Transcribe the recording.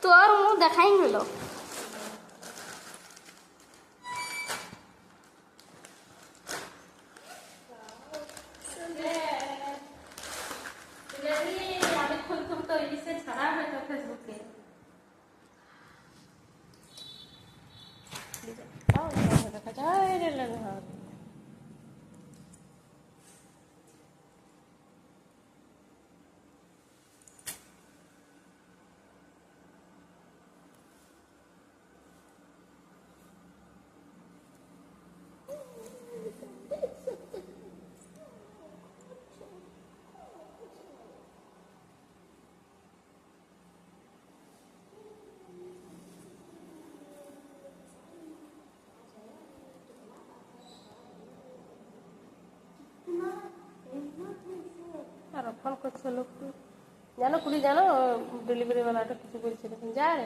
তোর মুখ দেখাই গেল। আমি খুলতুম তো ইসে ছাড়া হয়তো ফেসবুকে। দেখা যায় আর ফোন করছে লোকটি, জানো কুড়ি জানো ডেলিভারি ওয়ালাটা কিছু বলছে দেখুন যায়